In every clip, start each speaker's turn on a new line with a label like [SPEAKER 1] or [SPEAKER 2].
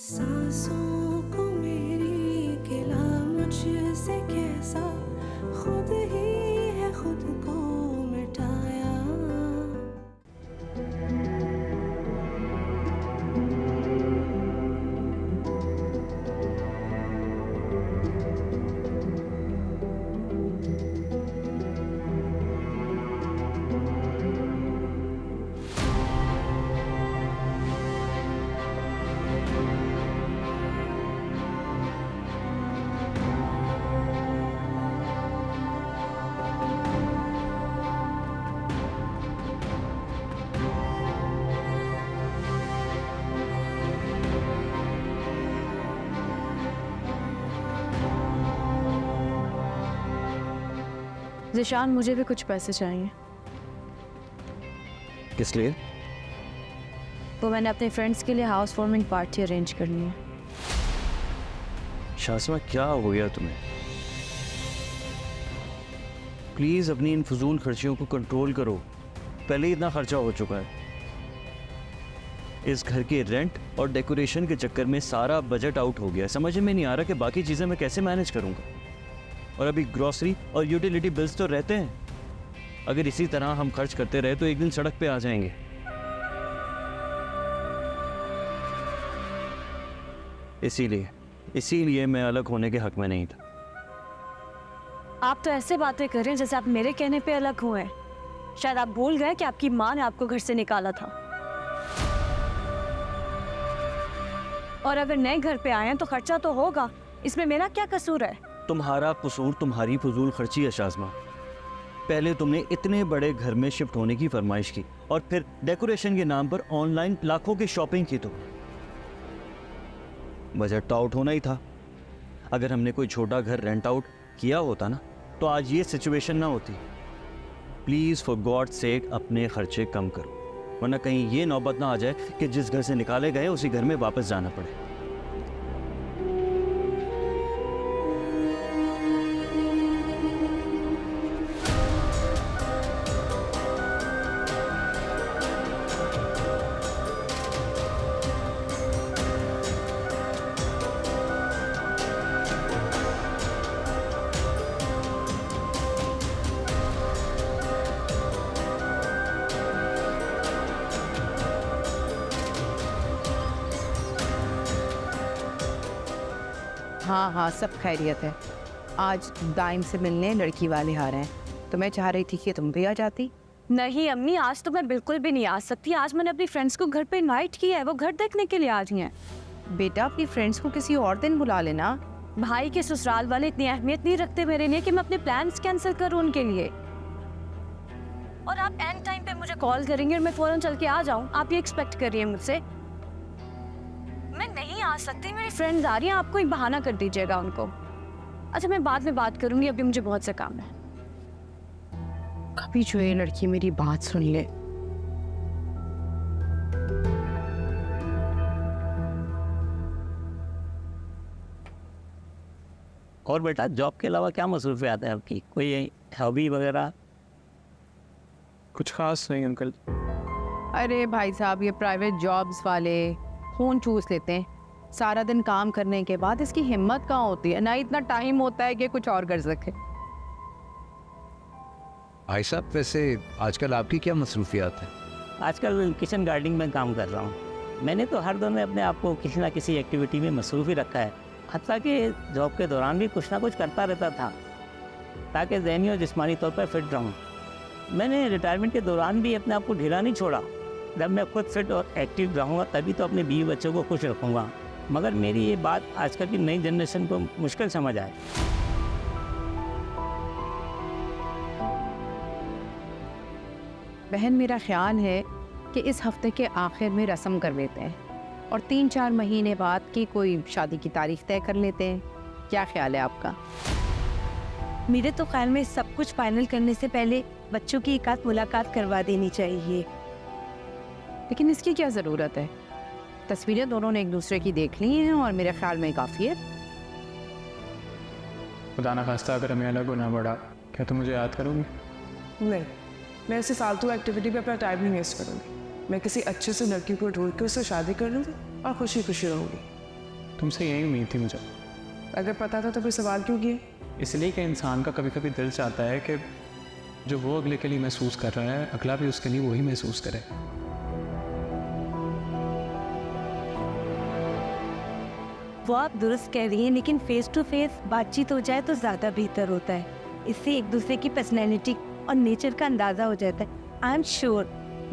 [SPEAKER 1] सांसों को मेरी गिला मुझसे कैसा, खुद ही है खुद को मिटाया।
[SPEAKER 2] ज़िशान, मुझे भी कुछ पैसे चाहिए।
[SPEAKER 3] किस लिए?
[SPEAKER 2] तो मैंने अपने फ्रेंड्स के लिए हाउस वार्मिंग पार्टी अरेंज करनी है।
[SPEAKER 3] शाज़मा, क्या हो गया तुम्हें? प्लीज अपनी इन फजूल खर्चियों को कंट्रोल करो। पहले ही इतना खर्चा हो चुका है। इस घर के रेंट और डेकोरेशन के चक्कर में सारा बजट आउट हो गया। समझ में नहीं आ रहा कि बाकी चीजें मैं कैसे मैनेज करूंगा। और अभी ग्रॉसरी और यूटिलिटी बिल्स तो रहते हैं। अगर इसी तरह हम खर्च करते रहे तो एक दिन सड़क पे आ जाएंगे। इसीलिए मैं अलग होने के हक में नहीं था।
[SPEAKER 2] आप तो ऐसे बातें कर रहे हैं जैसे आप मेरे कहने पे अलग हुए हैं। शायद आप भूल गए कि आपकी माँ ने आपको घर से निकाला था। और अगर नए घर पे आए हैं तो खर्चा तो होगा, इसमें मेरा क्या कसूर है?
[SPEAKER 3] तुम्हारा कसूर तुम्हारी फजूल खर्ची है शाज़मा। पहले तुमने इतने बड़े घर में शिफ्ट होने की फरमाइश की और फिर डेकोरेशन के नाम पर ऑनलाइन लाखों की शॉपिंग की। तो बजट तो आउट होना ही था। अगर हमने कोई छोटा घर रेंट आउट किया होता ना तो आज ये सिचुएशन ना होती। प्लीज़ फॉर गॉड सेक अपने खर्चे कम करो, वरना कहीं ये नौबत ना आ जाए कि जिस घर से निकाले गए उसी घर में वापस जाना पड़े।
[SPEAKER 4] हाँ हाँ, सब खैरियत है। आज दाइम से मिलने लड़की वाले आ रहे हैं, तो मैं चाह रही थी कि तुम भी आ जाती।
[SPEAKER 2] नहीं अम्मी, आज तो मैं बिल्कुल भी नहीं आ सकती। आज मैंने अपनी फ्रेंड्स को घर पे इनवाइट किया है, वो घर देखने के लिए आ रही हैं।
[SPEAKER 4] बेटा, अपनी फ्रेंड्स को किसी और दिन बुला लेना।
[SPEAKER 2] भाई के ससुराल वाले इतनी अहमियत नहीं रखते मेरे लिए कि मैं अपने प्लान्स कैंसिल करूं उनके लिए। और आप एंड टाइम पे मुझे कॉल करेंगे और मैं फौरन चल के आ जाऊं, आप ये एक्सपेक्ट करिए मुझसे? मैं नहीं आ सकती, मेरी फ्रेंड्स आ रही हैं, आप कोई बहाना कर दीजिएगा उनको। अच्छा, मैं बाद में बात करूंगी, अभी मुझे बहुत सा काम है।
[SPEAKER 4] कभी जो ये लड़की मेरी बात सुन ले।
[SPEAKER 5] और बेटा, जॉब के अलावा क्या मसरूफियात है आपकी? कोई हॉबी वगैरह?
[SPEAKER 6] कुछ खास नहीं अंकल।
[SPEAKER 4] अरे भाई साहब, ये प्राइवेट जॉब्स वाले खून चूस लेते हैं। सारा दिन काम करने के बाद इसकी हिम्मत कहाँ होती है, ना इतना टाइम होता है कि कुछ और कर सके।
[SPEAKER 7] भाई साहब, वैसे आजकल आपकी क्या मसरूफियात है?
[SPEAKER 5] आजकल किचन गार्डनिंग में काम कर रहा हूँ। मैंने तो हर दौर में अपने आप को किसी ना किसी एक्टिविटी में मसरूफ़ ही रखा है। हत्ता कि जॉब के दौरान भी कुछ ना कुछ करता रहता था ताकि ज़हनी और जिस्मानी तौर पर फिट रहूँ। मैंने रिटायरमेंट के दौरान भी अपने आप को ढीला नहीं छोड़ा। जब मैं खुद फिट और एक्टिव रहूँगा तभी तो अपने बीवी बच्चों को खुश रखूँगा। मगर मेरी ये बात आजकल की नई जनरेशन को मुश्किल समझ आए।
[SPEAKER 4] बहन, मेरा ख्याल है कि इस हफ्ते के आखिर में रस्म कर लेते हैं और 3-4 महीने बाद की कोई शादी की तारीख तय कर लेते हैं। क्या ख्याल है आपका?
[SPEAKER 8] मेरे तो ख्याल में सब कुछ फाइनल करने से पहले बच्चों की एक आध मुलाकात करवा देनी चाहिए।
[SPEAKER 4] लेकिन इसकी क्या ज़रूरत है? तस्वीरें दोनों ने एक दूसरे की देख ली हैं और मेरे ख्याल में काफ़ी है।
[SPEAKER 6] खुदा ना खास्ता अगर हमें अलग होना पड़ा, क्या तुम मुझे याद करोगी?
[SPEAKER 1] नहीं, मैं ऐसे फालतू एक्टिविटी पे अपना टाइम नहीं वेस्ट करूँगी। मैं किसी अच्छे से लड़की को ढूंढ के उससे शादी कर लूँगी और खुशी खुशी रहूँगी।
[SPEAKER 6] तुमसे यही उम्मीद थी मुझे।
[SPEAKER 4] अगर पता था तो फिर सवाल क्यों किए?
[SPEAKER 6] इसलिए कि इंसान का कभी कभी दिल चाहता है कि जो वो अगले के लिए महसूस कर रहा है, अगला भी उसके लिए वही महसूस करे।
[SPEAKER 8] वो आप दुरुस्त कह रही हैं, लेकिन फेस टू फेस बातचीत हो जाए तो ज़्यादा बेहतर होता है। इससे एक दूसरे की पर्सनैलिटी और नेचर का अंदाज़ा हो जाता है। आई एम श्योर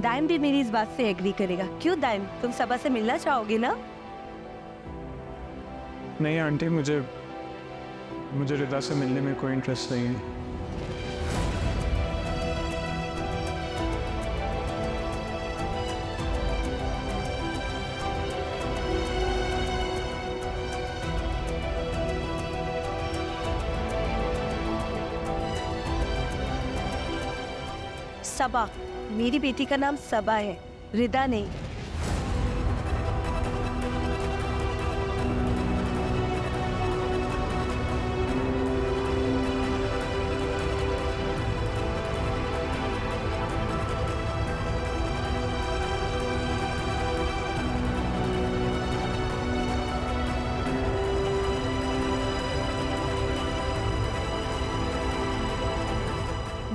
[SPEAKER 8] दाइम भी मेरी इस बात से एग्री करेगा। क्यों दाइम, तुम सबा से मिलना चाहोगे ना?
[SPEAKER 6] नहीं आंटी, मुझे रिदा से मिलने में कोई इंटरेस्ट नहीं है।
[SPEAKER 8] सबा, मेरी बेटी का नाम सबा है, रिदा नहीं।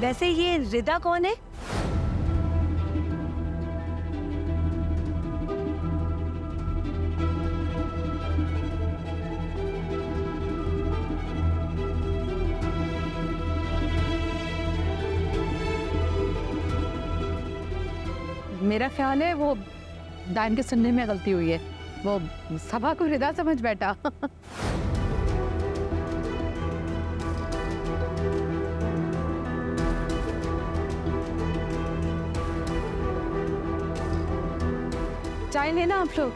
[SPEAKER 8] वैसे ये रिदा कौन है?
[SPEAKER 4] मेरा ख्याल है वो दाइम के सुनने में गलती हुई है, वो सबा को रिदा समझ बैठा। चाय लेना आप लोग?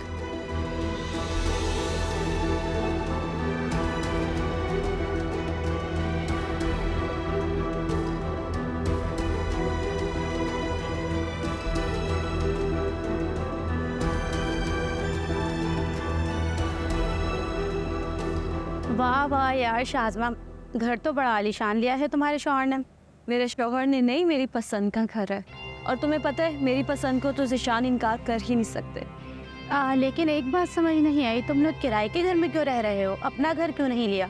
[SPEAKER 2] वाह वाह यार शाज़मा, घर तो बड़ा आलीशान लिया है तुम्हारे शौहर ने। मेरे शौहर ने नहीं, मेरी पसंद का घर है। और तुम्हें पता है मेरी पसंद को तो ज़िशान इनकार कर ही नहीं सकते। लेकिन एक बात समझ नहीं आई, तुम लोग किराए के घर में क्यों रह रहे हो? अपना घर क्यों नहीं लिया?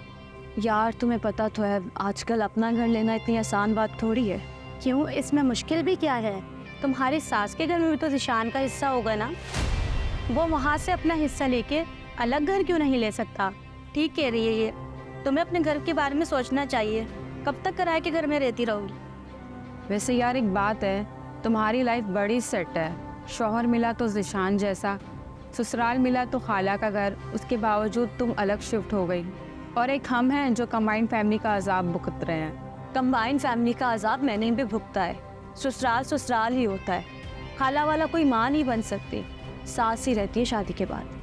[SPEAKER 2] यार तुम्हें पता तो है आजकल अपना घर लेना इतनी आसान बात थोड़ी है। क्यों, इसमें मुश्किल भी क्या है? तुम्हारी सास के घर में भी तो ज़िशान का हिस्सा होगा ना, वो वहाँ से अपना हिस्सा लेके अलग घर क्यों नहीं ले सकता? ठीक कह रही है ये, तुम्हें अपने घर के बारे में सोचना चाहिए। कब तक किराए के घर में रहती रहोगी?
[SPEAKER 4] वैसे यार एक बात है, तुम्हारी लाइफ बड़ी सेट है। शौहर मिला तो ज़िशान जैसा, ससुराल मिला तो खाला का घर, उसके बावजूद तुम अलग शिफ्ट हो गई। और एक हम हैं जो कंबाइंड फैमिली का अजाब भुगत रहे हैं।
[SPEAKER 2] कंबाइंड फैमिली का अजाब मैंने भी भुगता है। ससुराल ससुराल ही होता है, खाला वाला कोई माँ नहीं बन सकती, सास ही रहती है शादी के बाद।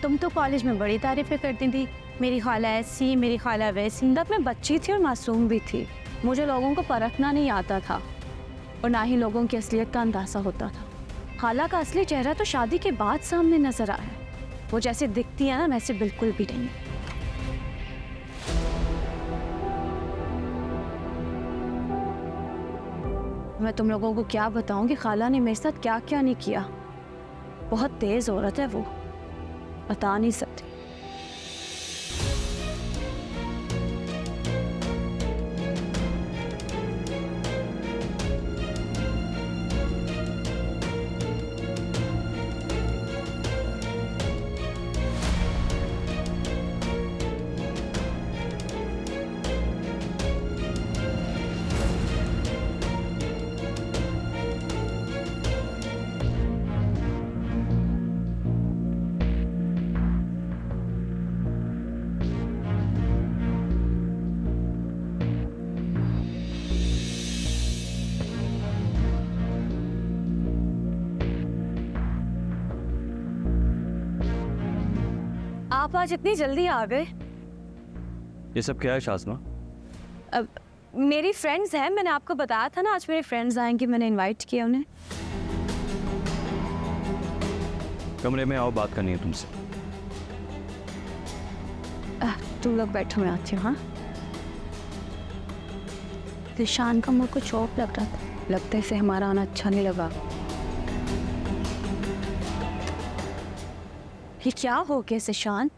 [SPEAKER 2] तुम तो कॉलेज में बड़ी तारीफ़ें करती थी, मेरी खाला ऐसी, मेरी खाला वैसी। तब मैं बच्ची थी और मासूम भी थी, मुझे लोगों को परखना नहीं आता था और ना ही लोगों की असलियत का अंदाज़ा होता था। खाला का असली चेहरा तो शादी के बाद सामने नज़र आया, वो जैसे दिखती है ना वैसे बिल्कुल भी नहीं। मैं तुम लोगों को क्या बताऊं कि खाला ने मेरे साथ क्या क्या नहीं किया। बहुत तेज़ औरत है वो, बता नहीं सकती। आप आज इतनी जल्दी आ गए?
[SPEAKER 3] ये सब क्या है शाज़मा?
[SPEAKER 2] अब मेरी फ्रेंड्स हैं, मैंने आपको बताया था ना आज मेरे फ्रेंड्स आएंगे, मैंने इनवाइट किया उन्हें।
[SPEAKER 3] कमरे में आओ, बात करनी है तुमसे।
[SPEAKER 2] तुम लोग बैठो, मैं आती हूँ। हाँ, ज़िशान का मुझको चौक लग रहा था, लगता है इसे हमारा आना अच्छा नहीं लगा। ये क्या हो गया ज़िशान?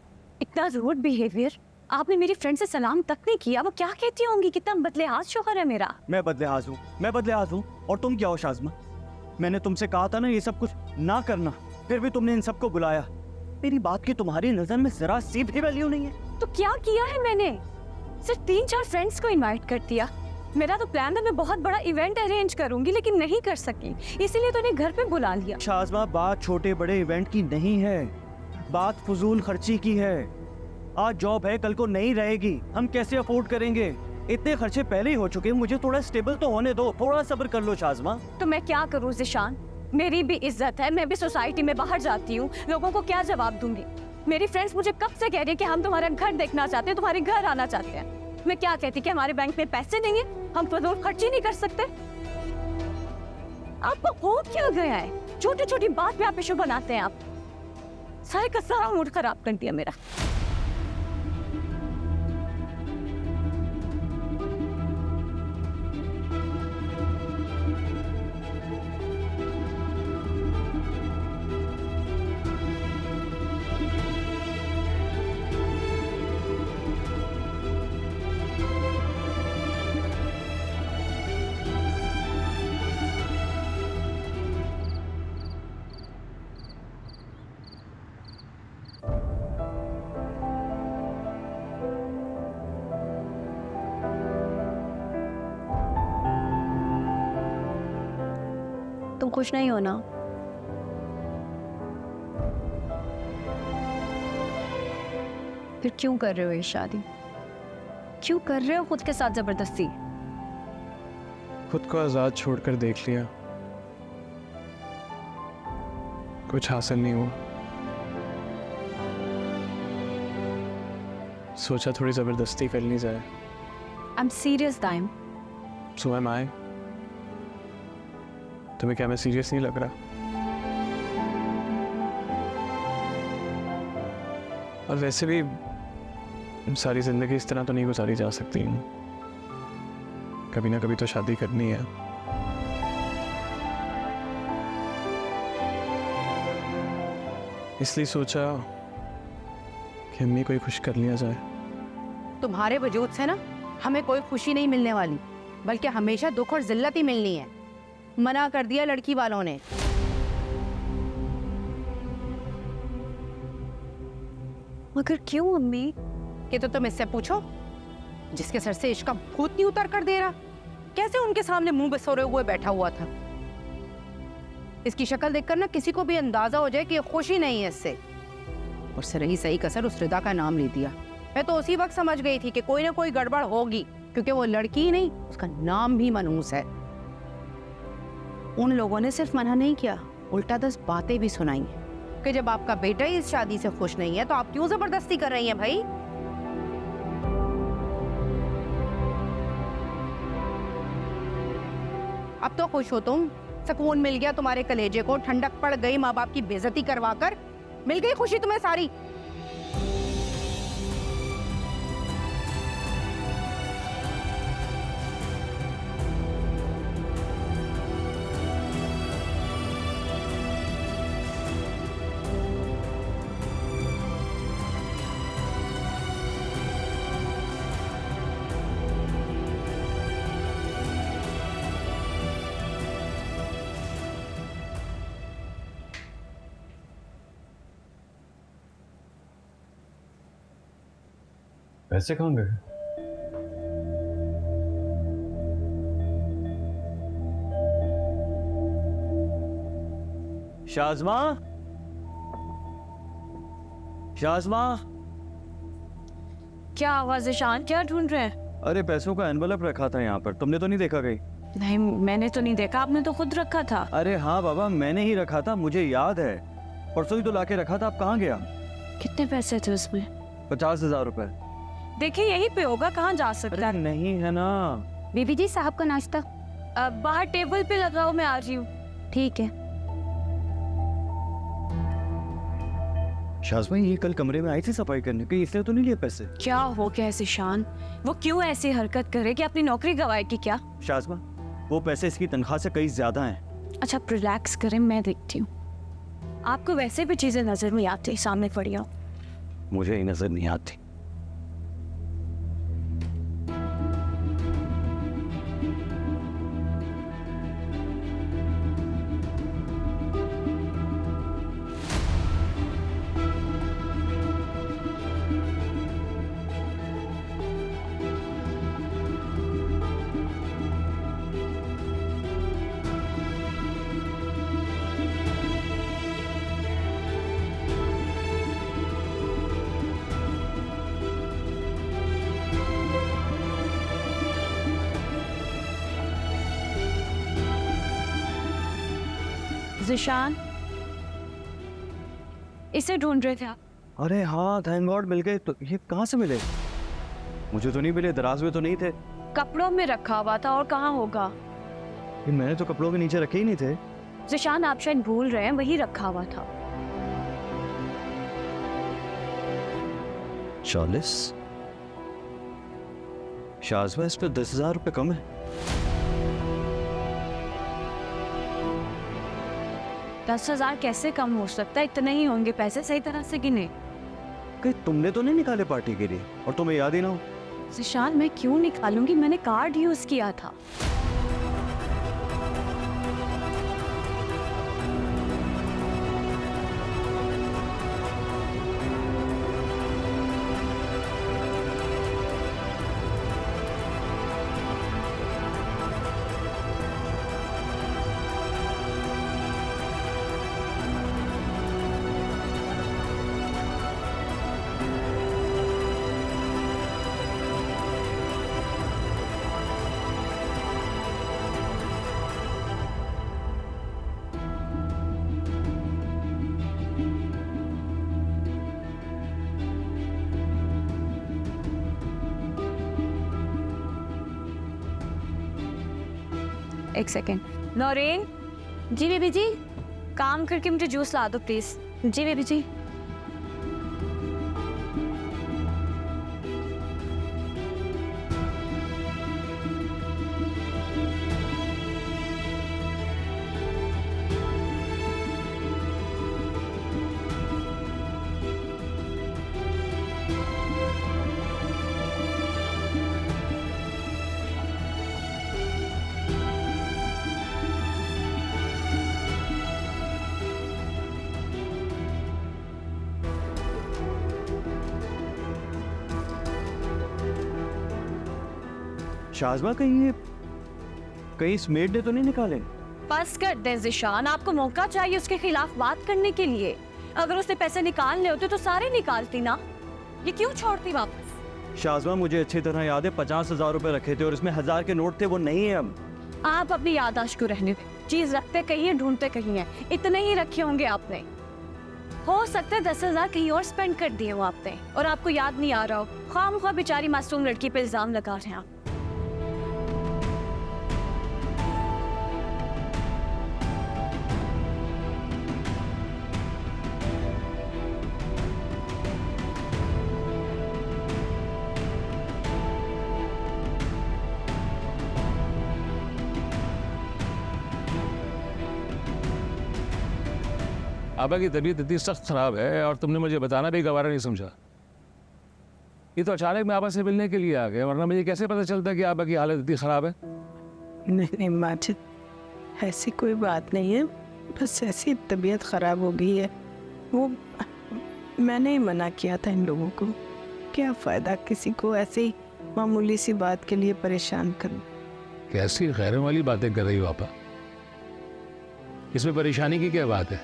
[SPEAKER 2] इतना रूड बिहेवियर। आपने मेरी फ्रेंड से सलाम तक नहीं किया। वो क्या कहती होंगी? कितना बदलेहाज शोहर है मेरा।
[SPEAKER 3] मैं बदलेहाज हूँ, मैं बदलेहाज हूँ। और तुम क्या हो शाज़मा? मैंने तुमसे कहा था ना ये सब कुछ ना करना, फिर भी तुमने इन सबको बुलाया। मेरी बात की तुम्हारी नजर में जरा सी भी वैल्यू नहीं है।
[SPEAKER 2] तो क्या किया है मैंने? सिर्फ 3-4 फ्रेंड्स को इनवाइट कर दिया। मेरा तो प्लान था मैं बहुत बड़ा इवेंट अरेंज करूंगी, लेकिन नहीं कर सकी, इसीलिए तो उन्हें घर पे बुला लिया।
[SPEAKER 3] शाज़मा, बात छोटे बड़े इवेंट की नहीं है, बात फजूल खर्ची की है। आज जॉब है, कल को नहीं रहेगी, हम कैसे अफोर्ड करेंगे? इतने खर्चे पहले ही हो चुके हैं, मुझे थोड़ा स्टेबल तो होने दो, थोड़ा सब्र कर लो शाज़मा।
[SPEAKER 2] तो मैं क्या करूं ज़िशान? मेरी भी इज्जत है, मैं भी सोसाइटी में बाहर जाती हूँ, लोगों को क्या जवाब दूंगी? मेरी फ्रेंड्स मुझे कब से कह रही है कि हम तुम्हारा घर देखना चाहते हैं, तुम्हारे घर आना चाहते हैं। मैं क्या कहती कि हमारे बैंक में पैसे नहीं है, हम फजूल खर्ची नहीं कर सकते? आपको हो क्या गया है? छोटी छोटी बात पे आप इशू बनाते हैं। आप सारे का सारा मूड खराब कर दिया मेरा। तुम खुश नहीं हो ना? फिर क्यों कर रहे हो ये शादी? क्यों कर रहे हो खुद के साथ जबरदस्ती?
[SPEAKER 6] खुद को आज़ाद छोड़कर देख लिया, कुछ हासिल नहीं हुआ। सोचा थोड़ी ज़बरदस्ती कर ली जाए।
[SPEAKER 2] I am serious time.
[SPEAKER 6] So am I. तुम्हें क्या मैं सीरियस नहीं लग रहा? और वैसे भी सारी जिंदगी इस तरह तो नहीं गुजारी जा सकती, कभी ना कभी तो शादी करनी है। इसलिए सोचा कि अम्मी कोई खुश कर लिया जाए।
[SPEAKER 4] तुम्हारे वजूद से ना हमें कोई खुशी नहीं मिलने वाली, बल्कि हमेशा दुख और जिल्लत ही मिलनी है। मना कर दिया लड़की वालों ने।
[SPEAKER 2] मगर क्यों अम्मी?
[SPEAKER 4] ये तो तुम इससे पूछो, जिसके सर से इश्क का भूत नहीं उतर कर दे रहा। कैसे उनके सामने मुंह बसोरे हुए बैठा हुआ था। इसकी शक्ल देखकर ना किसी को भी अंदाजा हो जाए कि ये खुशी नहीं है इससे। और से रही सही कसर उस रिदा का नाम ले दिया। मैं तो उसी वक्त समझ गई थी कि कोई ना कोई गड़बड़ होगी, क्योंकि वो लड़की ही नहीं, उसका नाम भी मनहूस है। उन लोगों ने सिर्फ मना नहीं किया, उल्टा 10 बातें भी सुनाई कि जब आपका बेटा ही इस शादी से खुश नहीं है तो आप क्यों जबरदस्ती कर रही हैं भाई? अब तो खुश हो तुम, सुकून मिल गया तुम्हारे कलेजे को, ठंडक पड़ गई माँ बाप की बेइज्जती करवाकर, मिल गई खुशी तुम्हें सारी।
[SPEAKER 6] पैसे कहाँ गए?
[SPEAKER 3] शाज़मा, शाज़मा,
[SPEAKER 2] क्या आवाज़ है शान? क्या ढूंढ रहे हैं?
[SPEAKER 3] अरे पैसों का एनवलप रखा था यहाँ पर, तुमने तो नहीं देखा कहीं?
[SPEAKER 2] नहीं, मैंने तो नहीं देखा, आपने तो खुद रखा था।
[SPEAKER 3] अरे हाँ बाबा, मैंने ही रखा था, मुझे याद है, परसों ही तो लाके रखा था। आप कहाँ गया?
[SPEAKER 2] कितने पैसे थे उसमें?
[SPEAKER 3] 50,000 रुपए।
[SPEAKER 2] देखिए यहीं पे होगा, कहाँ जा सकता है?
[SPEAKER 3] नहीं है ना।
[SPEAKER 4] बीबी जी, साहब का नाश्ता
[SPEAKER 2] बाहर टेबल पे लगाओ, मैं आ रही हूँ।
[SPEAKER 4] ठीक है।
[SPEAKER 3] शाज़मा, ये कल कमरे में आई थी सफाई करने के, इसलिए तो नहीं लिए पैसे?
[SPEAKER 2] क्या हो गया ऐसे शान? वो क्यों ऐसी हरकत करे कि अपनी नौकरी गवाएगी क्या?
[SPEAKER 3] शाज़मा, वो पैसे इसकी तनख्वाह से कई ज्यादा हैं।
[SPEAKER 2] अच्छा, रिलैक्स करें, मैं देखती हूँ। आपको वैसे भी चीज़ें नज़र नहीं आती सामने पड़ी हो।
[SPEAKER 3] मुझे ही नज़र नहीं आती।
[SPEAKER 2] ज़िशान, इसे ढूंढ रहे थे आप?
[SPEAKER 3] अरे हाँ, थैंक गॉड मिल गए। तो ये कहाँ से मिले? मुझे तो नहीं मिले, दराज में तो नहीं थे।
[SPEAKER 2] कपड़ों में रखा हुआ था और कहाँ होगा?
[SPEAKER 3] ये मैंने तो कपड़ों के नीचे रखे ही नहीं थे।
[SPEAKER 2] ज़िशान, आप शायद भूल रहे हैं, वही रखा हुआ था।
[SPEAKER 3] 40? शाज़मा, इस पे 10,000 रुपये कम है।
[SPEAKER 2] 10,000 कैसे कम हो सकता है? इतने ही होंगे पैसे, सही तरह से गिने।
[SPEAKER 3] कहीं तुमने तो नहीं निकाले पार्टी के लिए और तुम्हें याद ही ना हो?
[SPEAKER 2] ज़िशान, मैं क्यों निकालूंगी? मैंने कार्ड यूज़ किया था। एक सेकेंड। नौरीन। जी बेबी जी। काम करके मुझे जूस ला दो प्लीज। जी बेबी जी।
[SPEAKER 3] शाज़मा, कहीं इस मेड ने तो नहीं निकाले?
[SPEAKER 2] बस कर दे ज़िशान, आपको मौका चाहिए उसके खिलाफ बात करने के लिए। अगर उसने पैसे निकालने होते तो सारे निकालती ना, ये क्यों छोड़ती वापस?
[SPEAKER 3] शाज़मा, मुझे अच्छी तरह याद है 50,000 रुपए रखे थे और इसमें 1000 के नोट थे, वो नहीं है अब।
[SPEAKER 2] आप अपनी याददाश्त को रहने दें। चीज रखते कहीं है, ढूंढते कहीं है। इतने ही रखे होंगे आपने। हो सकता है 10,000 कहीं और स्पेंड कर दिए हो आपने और आपको याद नहीं आ रहा हो। ख्वाम बेचारी मासूम लड़की पे इल्जाम लगा रहे हैं आप।
[SPEAKER 9] आबा की तबीयत इतनी सख्त ख़राब है और तुमने मुझे बताना भी गवारा नहीं समझा। ये तो अचानक मैं आबा से मिलने के लिए आ गया, वरना मुझे कैसे पता चलता कि आबा की हालत इतनी ख़राब है?
[SPEAKER 10] नहीं माजिद, ऐसी कोई बात नहीं है, बस ऐसी तबीयत ख़राब हो गई है। वो मैंने ही मना किया था इन लोगों को। क्या फ़ायदा किसी को ऐसे ही मामूली सी बात के लिए परेशान करना।
[SPEAKER 9] कैसी गैरों वाली बातें कर रही हो आपा? इसमें परेशानी की क्या बात है?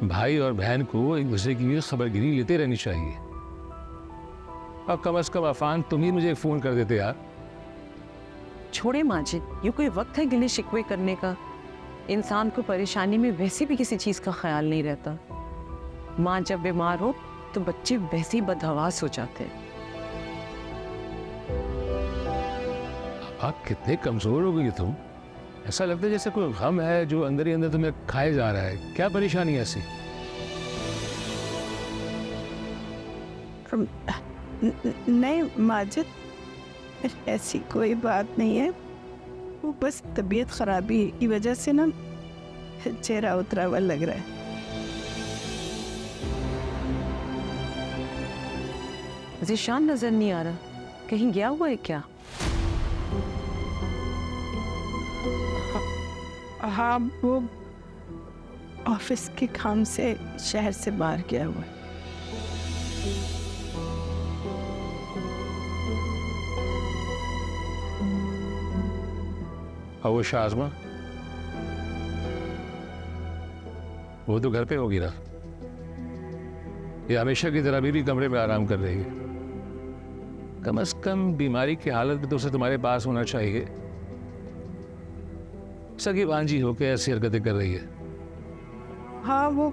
[SPEAKER 9] भाई और बहन को एक दूसरे की खबरगिरी लेते रहनी चाहिए। अब कम से कम अफान तुम ही मुझे फ़ोन कर देते यार।
[SPEAKER 11] छोड़े माजिद, ये कोई वक्त है गिले शिकवे करने का? इंसान को परेशानी में वैसे भी किसी चीज़ का ख्याल नहीं रहता। माँ जब बीमार हो तो बच्चे वैसे ही बदहवास हो जाते हैं।
[SPEAKER 9] आप कितने कमज़ोर हो गई तुम। ऐसा लगता है जैसे कोई गम है जो अंदर ही अंदर तुम्हें खाए जा रहा है। क्या परेशानी है ऐसी?
[SPEAKER 10] नहीं माजिद, ऐसी कोई बात नहीं है। वो बस तबीयत खराबी की वजह से ना चेहरा उतरा हुआ लग रहा है।
[SPEAKER 11] ज़ीशान नजर नहीं आ रहा, कहीं गया हुआ है क्या?
[SPEAKER 10] हाँ, वो ऑफिस के काम से शहर से बाहर गया हुआ है।
[SPEAKER 9] और वो शाज़मा, वो तो घर पे होगी ना? ये हमेशा की तरह भी कमरे में आराम कर रही है। कम से कम बीमारी की हालत में तो उसे तुम्हारे पास होना चाहिए। सगी भांजी होके ऐसी हरकतें कर रही है।
[SPEAKER 10] हाँ, वो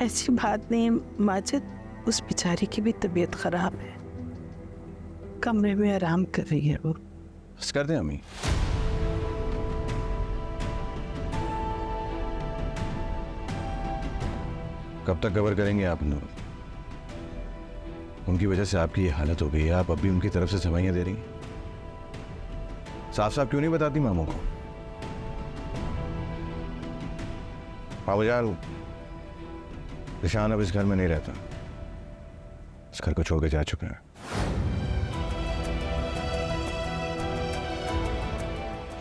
[SPEAKER 10] ऐसी बात नहीं है माजिद, उस बेचारी की भी तबीयत खराब है, कमरे में आराम कर रही है वो।
[SPEAKER 12] बस कर दें अम्मी। कब तक कवर करेंगे आप लोग? उनकी वजह से आपकी ये हालत हो गई है, आप अब भी उनकी तरफ से सफाइयां दे रही हैं। साफ साफ क्यों नहीं बताती मामू को? बाबूजान, ज़ीशान अब इस घर में नहीं रहता, इस घर को छोड़ के जा चुका है।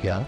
[SPEAKER 9] क्या?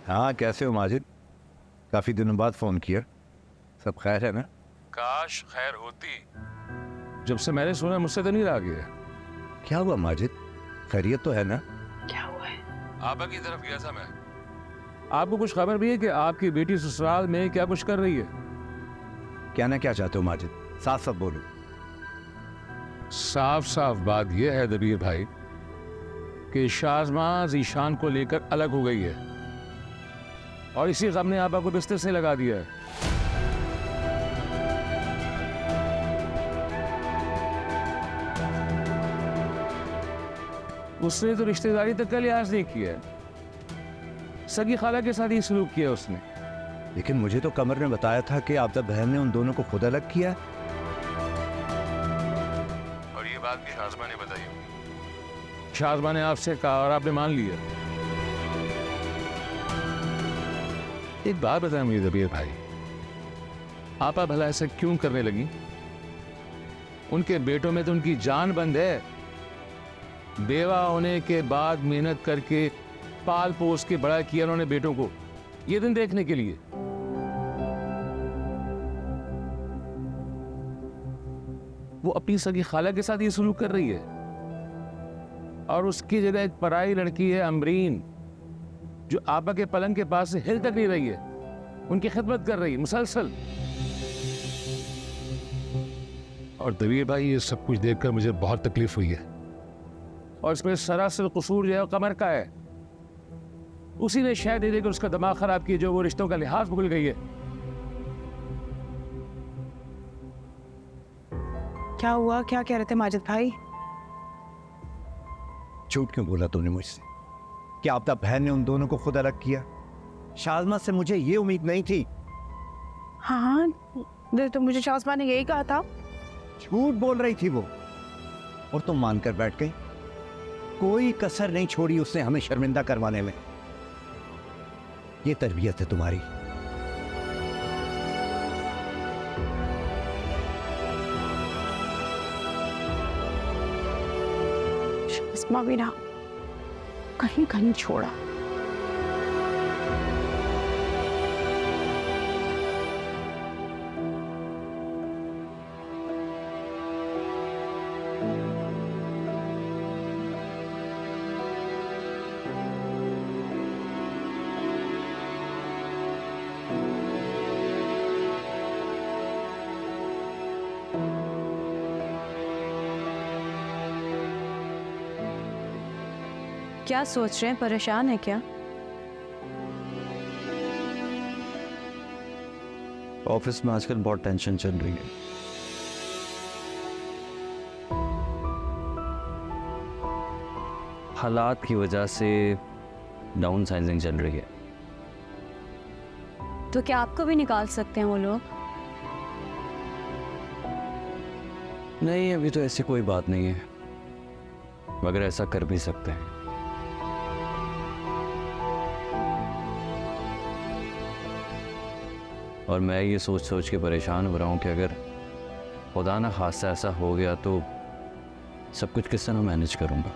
[SPEAKER 7] हाँ, कैसे हो माजिद? काफ़ी दिनों बाद फ़ोन किया। सब खैर है ना?
[SPEAKER 9] काश खैर होती। जब से मैंने सुना मुझसे तो नहीं रहा गया।
[SPEAKER 7] क्या हुआ माजिद? खैरियत तो है ना?
[SPEAKER 10] क्या हुआ है?
[SPEAKER 9] आपा की तरफ गया था मैं। आपको कुछ खबर भी है कि आपकी बेटी ससुराल में क्या कुछ कर रही है?
[SPEAKER 7] कहना क्या चाहते हो माजिद? साफ साफ बोलो।
[SPEAKER 9] साफ साफ बात यह है दबीर भाई कि शाज़मा ज़ीशान को लेकर अलग हो गई है और इसी गम ने आपा को बिस्तर से लगा दिया है। उसने तो रिश्तेदारी तक का लिहाज नहीं किया है, सगी खाला के साथ ही सलूक किया उसने।
[SPEAKER 7] लेकिन मुझे तो कमर ने बताया था कि आपदा बहन ने उन दोनों को खुद अलग किया।
[SPEAKER 9] और ये बात भी शाज़मा ने बताई। शाज़मा ने आपसे कहा और आपने मान लिया। एक बात बताएं मुझे दबीर भाई, आपा भला ऐसा क्यों करने लगी? उनके बेटों में तो उनकी जान बंद है। बेवा होने के बाद मेहनत करके पाल पोस के बड़ा किया उन्होंने बेटों को, ये दिन देखने के लिए। वो अपनी सगी खाला के साथ ये सलूक कर रही है और उसकी जगह एक पराई लड़की है अमरीन, जो आपा के पलंग के पास से हिल तक नहीं रही है, उनकी खिदमत कर रही है मुसलसल। और दबीर भाई, ये सब कुछ देखकर मुझे बहुत तकलीफ हुई है और इसमें सरासर कसूर जो है कमर का है। उसी ने शायद दे देकर उसका दिमाग खराब किया, जो वो रिश्तों का लिहाज भूल गई है।
[SPEAKER 10] क्या हुआ? क्या कह रहे थे माजिद भाई?
[SPEAKER 7] झूठ क्यों बोला तुमने मुझसे? क्या आपदा बहन ने उन दोनों को खुद अलग किया? शाज़मा से मुझे ये उम्मीद नहीं थी।
[SPEAKER 10] हाँ, तो मुझे शाज़मा ने यही कहा था।
[SPEAKER 7] झूठ बोल रही थी वो और तुम मानकर बैठ गई। कोई कसर नहीं छोड़ी उसने हमें शर्मिंदा करवाने में। ये तरबियत है तुम्हारी।
[SPEAKER 10] शाज़मा भी ना कहीं कहीं छोड़ा।
[SPEAKER 4] क्या सोच रहे हैं, परेशान है क्या?
[SPEAKER 3] ऑफिस में आजकल बहुत टेंशन चल रही है। हालात की वजह से डाउन साइजिंग चल रही है।
[SPEAKER 2] तो क्या आपको भी निकाल सकते हैं वो लोग?
[SPEAKER 3] नहीं, अभी तो ऐसी कोई बात नहीं है, मगर ऐसा कर भी सकते हैं। और मैं ये सोच सोच के परेशान हो रहा हूँ कि अगर खुदा ना खासा ऐसा हो गया तो सब कुछ किस तरह मैनेज करूँगा।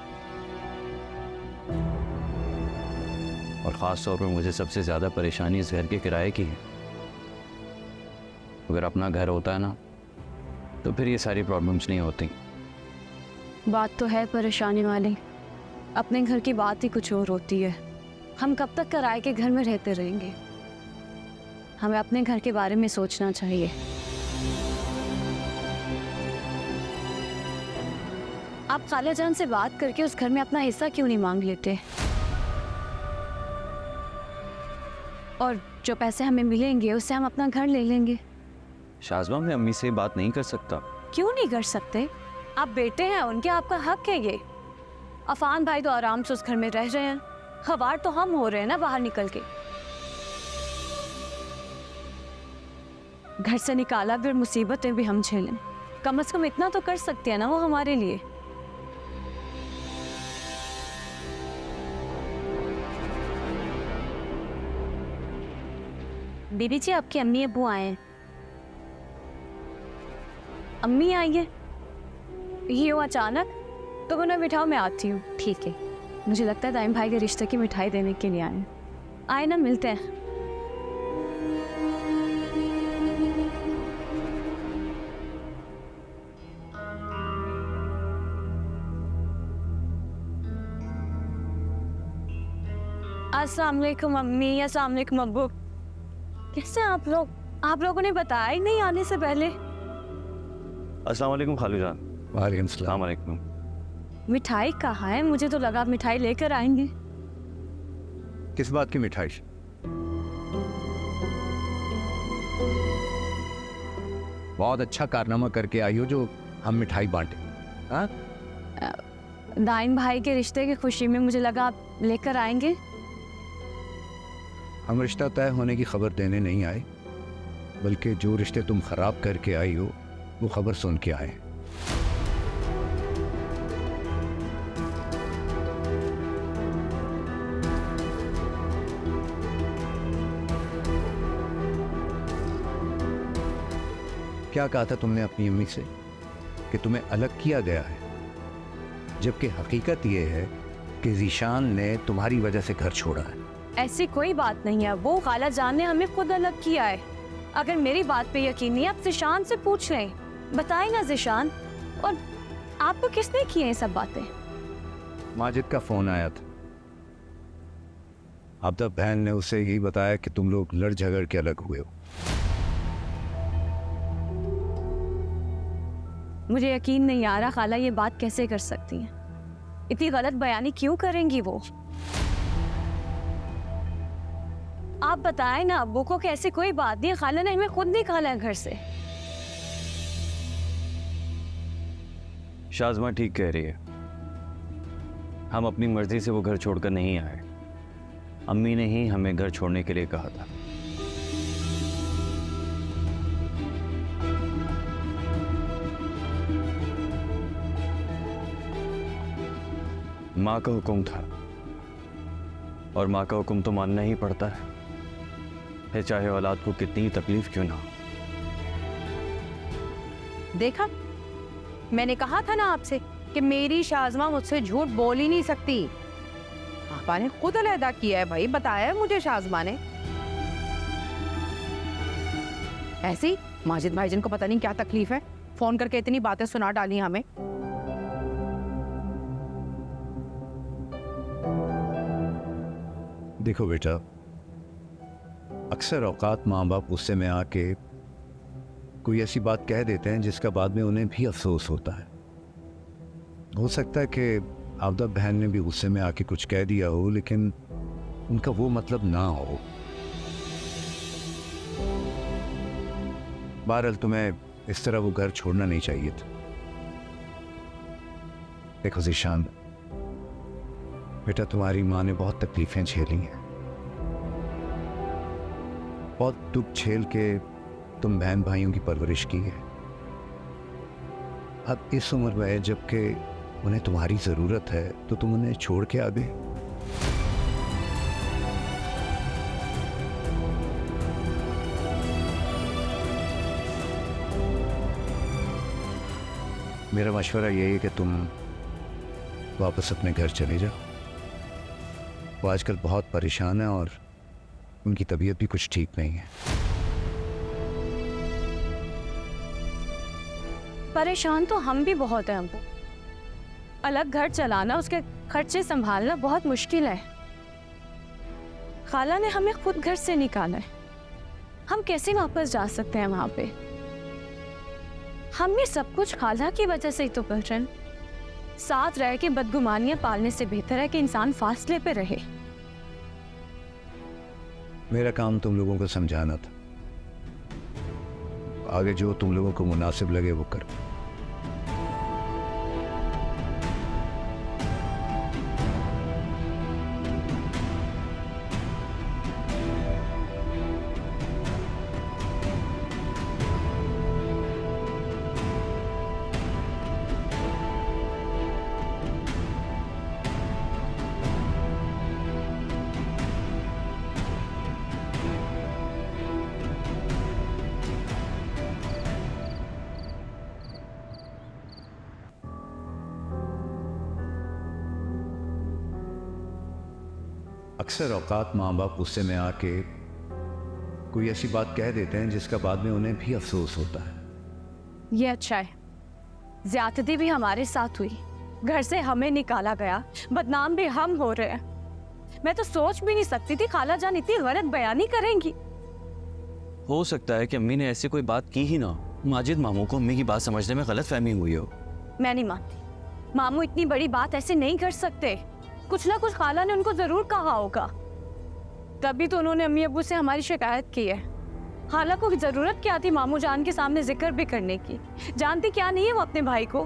[SPEAKER 3] और ख़ास तौर पर मुझे सबसे ज़्यादा परेशानी इस घर के किराए की है। अगर अपना घर होता है ना तो फिर ये सारी प्रॉब्लम्स नहीं होती।
[SPEAKER 2] बात तो है परेशानी वाली, अपने घर की बात ही कुछ और होती है। हम कब तक किराए के घर में रहते रहेंगे? हमें अपने घर के बारे में सोचना चाहिए। आप खाला जान से बात करके उस घर में अपना हिस्सा क्यों नहीं मांग लेते? और जो पैसे हमें मिलेंगे उससे हम अपना घर ले लेंगे।
[SPEAKER 3] शाज़मा, मैं अम्मी से बात नहीं कर सकता।
[SPEAKER 2] क्यों नहीं कर सकते? आप बेटे हैं उनके, आपका हक है ये। अफान भाई तो आराम से उस घर में रह रहे हैं, खबार तो हम हो रहे हैं ना बाहर निकल के। घर से निकाला फिर मुसीबतें भी हम झेलें। कम से कम इतना तो कर सकते हैं ना वो हमारे लिए। बीबी जी, आपकी अम्मी अब्बू आए हैं। अम्मी आई है? ये हो अचानक? तो उन्हें बिठाओ, मैं आती हूँ। ठीक है। मुझे लगता है दाइम भाई के रिश्ते की मिठाई देने के लिए आए हैं। आए ना, मिलते हैं। अस्सलाम वालेकुम अम्मी, अस्सलाम वालेकुम अब्बू। कैसे आप लोग? आप लोगों ने बताया ही नहीं आने से पहले।
[SPEAKER 3] अस्सलाम वालेकुम खालू जान।
[SPEAKER 7] वालेकुम सलाम।
[SPEAKER 3] वालेकुम।
[SPEAKER 2] मिठाई कहाँ है? मुझे तो लगा आप मिठाई लेकर आएंगे।
[SPEAKER 7] किस बात की मिठाई? बहुत अच्छा कारनामा करके आई हो जो हम मिठाई बांटे। हाँ,
[SPEAKER 2] दाइन भाई के रिश्ते की खुशी में मुझे लगा आप लेकर आएंगे।
[SPEAKER 7] हम रिश्ता तय होने की खबर देने नहीं आए, बल्कि जो रिश्ते तुम खराब करके आई हो वो खबर सुन के आए। क्या कहा था तुमने अपनी अम्मी से कि तुम्हें अलग किया गया है, जबकि हकीकत ये है कि ज़ीशान ने तुम्हारी वजह से घर छोड़ा है।
[SPEAKER 2] ऐसी कोई बात नहीं है, वो खाला जान ने हमें खुद अलग किया है। अगर मेरी बात पे यकीन नहीं, आप ज़ीशान से पूछ लें। बताए ना ज़ीशान। और आपको किसने की है सब बातें?
[SPEAKER 7] माजिद का फोन आया था। अब तक बहन ने उसे यही बताया कि तुम लोग लड़ झगड़ के अलग हुए हो।
[SPEAKER 2] मुझे यकीन नहीं आ रहा खाला ये बात कैसे कर सकती हैं। इतनी गलत बयानी क्यों करेंगी वो? आप बताएं ना अब्बू को कि ऐसी कोई बात नहीं है, खाला ने हमें खुद निकाला है घर से।
[SPEAKER 3] शाज़मा ठीक कह रही है, हम अपनी मर्जी से वो घर छोड़कर नहीं आए। अम्मी ने ही हमें घर छोड़ने के लिए कहा था। माँ का हुक्म था और माँ का हुक्म तो मानना ही पड़ता है, चाहे औलाद को कितनी तकलीफ क्यों ना हो।
[SPEAKER 4] देखा, मैंने कहा था ना आपसे कि मेरी शाज़मा मुझसे झूठ बोल ही नहीं सकती। आपा ने खुद अलहदा किया है भाई, बताया है मुझे शाज़मा ने। ऐसे ही माजिद भाईजान को पता नहीं क्या तकलीफ है, फोन करके इतनी बातें सुना डाली हमें।
[SPEAKER 7] देखो बेटा, अक्सर औकात माँ बाप गुस्से में आके कोई ऐसी बात कह देते हैं जिसका बाद में उन्हें भी अफसोस होता है। हो सकता है कि आवदा बहन ने भी गुस्से में आके कुछ कह दिया हो, लेकिन उनका वो मतलब ना हो। बहरहाल तुम्हें इस तरह वो घर छोड़ना नहीं चाहिए था। देखो ज़ीशान बेटा, तुम्हारी माँ ने बहुत तकलीफें झेली हैं, बहुत दुख झेल के तुम बहन भाइयों की परवरिश की है। अब इस उम्र में जबकि उन्हें तुम्हारी ज़रूरत है तो तुम उन्हें छोड़ के आ गए। मेरा मशवरा यही है कि तुम वापस अपने घर चले जाओ। वो आजकल बहुत परेशान है और उनकी तबीयत भी कुछ ठीक नहीं है।
[SPEAKER 2] परेशान तो हम भी बहुत हैं अम्मू। अलग घर चलाना, उसके खर्चे संभालना बहुत मुश्किल है। खाला ने हमें खुद घर से निकाला है, हम कैसे वापस जा सकते हैं वहां पे? हम ये सब कुछ खाला की वजह से ही तो कर रहे हैं। साथ रह के बदगुमानियां पालने से बेहतर है कि इंसान फासले पे रहे।
[SPEAKER 7] मेरा काम तुम लोगों को समझाना था, आगे जो तुम लोगों को मुनासिब लगे वो करो। अक्सर औकात माँ बाप गुस्से में आके कोई ऐसी बात कह देते हैं जिसका बाद में उन्हें भी अफसोस होता है।
[SPEAKER 2] ये अच्छा है, ज्यादती भी हमारे साथ हुई, घर से हमें निकाला गया, बदनाम भी हम हो रहे हैं। मैं तो सोच भी नहीं सकती थी खाला जान इतनी गलत बयानी करेंगी।
[SPEAKER 3] हो सकता है कि अम्मी ने ऐसी कोई बात की ही ना। माजिद मामू को अम्मी की बात समझने में गलत फहमी हुई हो।
[SPEAKER 2] मैं नहीं मानती, मामू इतनी बड़ी बात ऐसे नहीं कर सकते। कुछ ना कुछ खाला ने उनको जरूर कहा होगा, तभी तो उन्होंने अम्मी अब्बू से हमारी शिकायत की है। खाला को जरूरत क्या थी मामू जान के सामने जिक्र भी करने की? जानती क्या नहीं है वो अपने भाई को?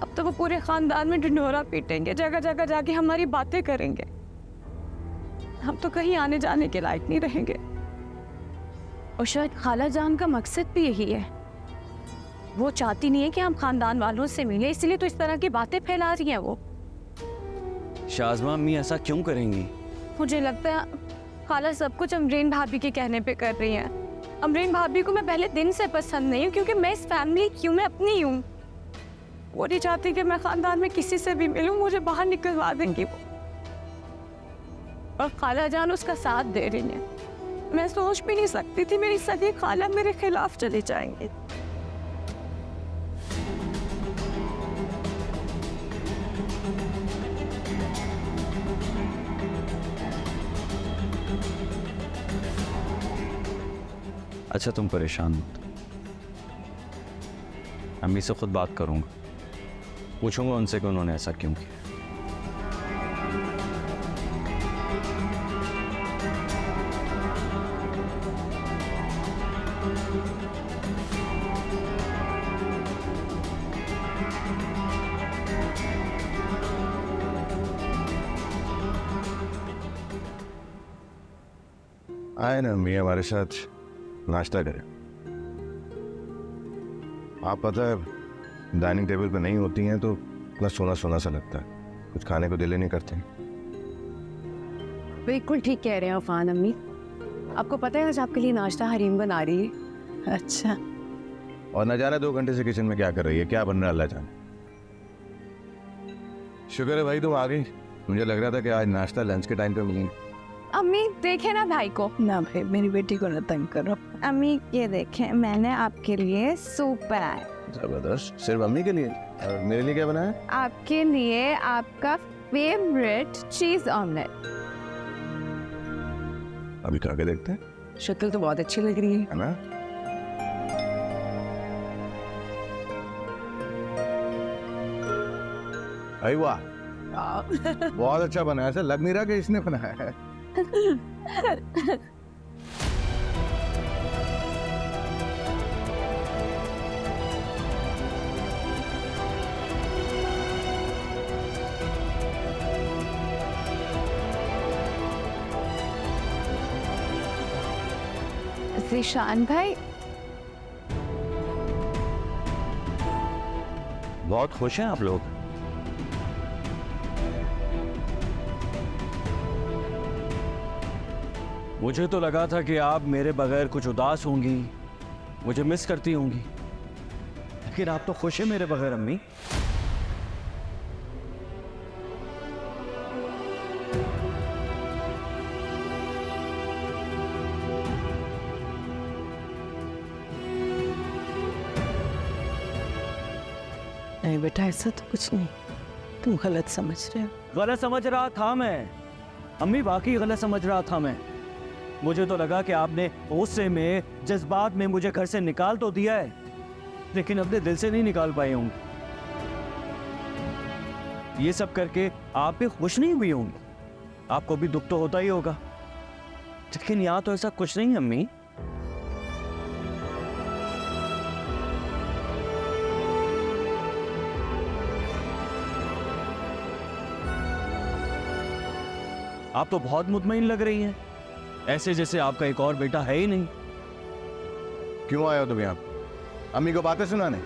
[SPEAKER 2] अब तो वो पूरे खानदान में ढिंढोरा पीटेंगे, जगह जगह जाके हमारी बातें करेंगे। हम तो कहीं आने जाने के लायक नहीं रहेंगे। और शायद खाला जान का मकसद भी यही है, वो चाहती नहीं है कि हम खानदान वालों से मिले, इसलिए तो इस तरह की बातें फैला रही हैं वो।
[SPEAKER 3] शाज़मा अम्मी ऐसा क्यों करेंगी?
[SPEAKER 2] मुझे लगता है खाला सब कुछ अमरीन भाभी के कहने पे कर रही हैं। अमरीन भाभी को मैं पहले दिन से पसंद नहीं हूँ, क्योंकि मैं इस फैमिली की हूँ, मैं अपनी हूँ। वो नहीं चाहती कि मैं खानदान में किसी से भी मिलूँ, मुझे बाहर निकलवा देंगी वो। और खाला जान उसका साथ दे रही है। मैं सोच भी नहीं सकती थी मेरी सगी खाला मेरे खिलाफ चले जाएंगे।
[SPEAKER 3] अच्छा तुम परेशान मत, अम्मी से खुद बात करूंगा, पूछूंगा उनसे कि उन्होंने ऐसा क्यों किया।
[SPEAKER 12] आए ना अम्मी हमारे साथ नाश्ता करें। आप पता है डाइनिंग टेबल पर नहीं होती हैं तो इतना सोना सोना सा लगता है, कुछ खाने को दिल ही नहीं करते।
[SPEAKER 4] बिल्कुल ठीक कह रहे हैं अफान अम्मी। आपको पता है आज आपके लिए नाश्ता हरीम बना रही है।
[SPEAKER 10] अच्छा,
[SPEAKER 12] और न जाने 2 घंटे से किचन में क्या कर रही है, क्या बन रहा है अल्लाह जाने। शुक्र है भाई तुम आ गई, मुझे लग रहा था कि आज नाश्ता लंच के टाइम पे मिलेंगे।
[SPEAKER 2] अम्मी देखे ना भाई को।
[SPEAKER 10] ना भाई मेरी बेटी को न तंग करो।
[SPEAKER 8] अम्मी ये देखें, मैंने आपके लिए सूप बनाया।
[SPEAKER 12] जबरदस्त, सिर्फ अम्मी के लिए? और मेरे लिए क्या बनाया?
[SPEAKER 8] आपके लिए आपका फेवरेट चीज ऑमलेट।
[SPEAKER 12] अभी खा के देखते हैं।
[SPEAKER 11] शक्ल तो बहुत अच्छी लग रही
[SPEAKER 12] है ना? अरे वाह, बहुत अच्छा बना है। ऐसा लग नहीं रहा कि इसने बनाया है।
[SPEAKER 4] ज़ीशान भाई,
[SPEAKER 3] बहुत खुश हैं आप लोग। मुझे तो लगा था कि आप मेरे बगैर कुछ उदास होंगी, मुझे मिस करती होंगी, लेकिन आप तो खुश हैं मेरे बगैर अम्मी।
[SPEAKER 10] नहीं बेटा, ऐसा तो कुछ नहीं, तुम गलत समझ रहे हो।
[SPEAKER 3] गलत समझ रहा था मैं अम्मी, वाकई गलत समझ रहा था मैं। मुझे तो लगा कि आपने गुस्से में, जज्बात में मुझे घर से निकाल तो दिया है, लेकिन अपने दिल से नहीं निकाल पाए होंगे। ये सब करके आप भी खुश नहीं हुई होंगी, आपको भी दुख तो होता ही होगा, लेकिन यहाँ तो ऐसा कुछ नहीं अम्मी। आप तो बहुत मुतमईन लग रही हैं, ऐसे जैसे आपका एक और बेटा है ही नहीं।
[SPEAKER 12] क्यों आए हो तुम यहाँ? अम्मी को बातें सुनाने?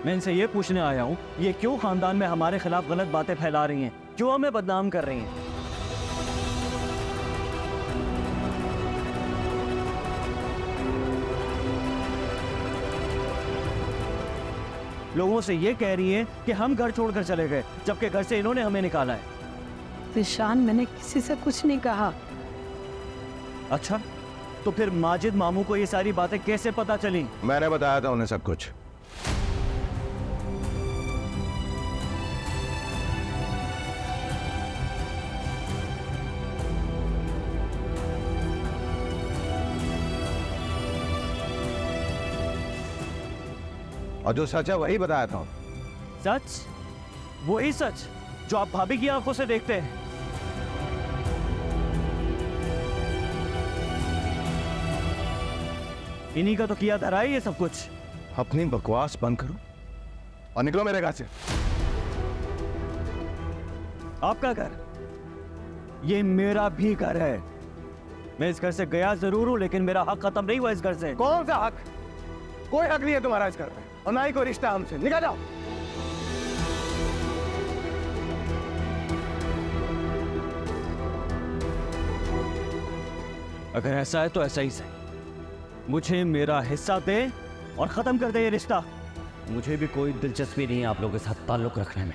[SPEAKER 3] मैं इनसे ये पूछने आया हूँ, ये क्यों खानदान में हमारे खिलाफ गलत बातें फैला रही हैं, क्यों हमें बदनाम कर रही हैं? लोगों से ये कह रही हैं कि हम घर छोड़कर चले गए, जबकि घर से इन्होंने हमें निकाला है।
[SPEAKER 10] ज़ीशान, मैंने किसी से कुछ नहीं कहा।
[SPEAKER 3] अच्छा, तो फिर माजिद मामू को ये सारी बातें कैसे पता चली?
[SPEAKER 12] मैंने बताया था उन्हें सब कुछ। और जो सच है वही बताया था।
[SPEAKER 3] सच? वही सच जो आप भाभी की आंखों से देखते हैं? इन्हीं का तो किया धरा है ये सब कुछ।
[SPEAKER 12] अपनी बकवास बंद करो और निकलो मेरे घर से।
[SPEAKER 3] आपका घर? ये मेरा भी घर है। मैं इस घर से गया जरूर हूं, लेकिन मेरा हक खत्म नहीं हुआ इस घर से।
[SPEAKER 12] कौन सा हक? कोई हक नहीं है तुम्हारा इस घर में, और ना ही कोई रिश्ता हमसे। निकल जाओ।
[SPEAKER 3] अगर ऐसा है तो ऐसा ही सही, मुझे मेरा हिस्सा दे और खत्म कर दे ये रिश्ता। मुझे भी कोई दिलचस्पी नहीं है आप लोगों के साथ ताल्लुक रखने में।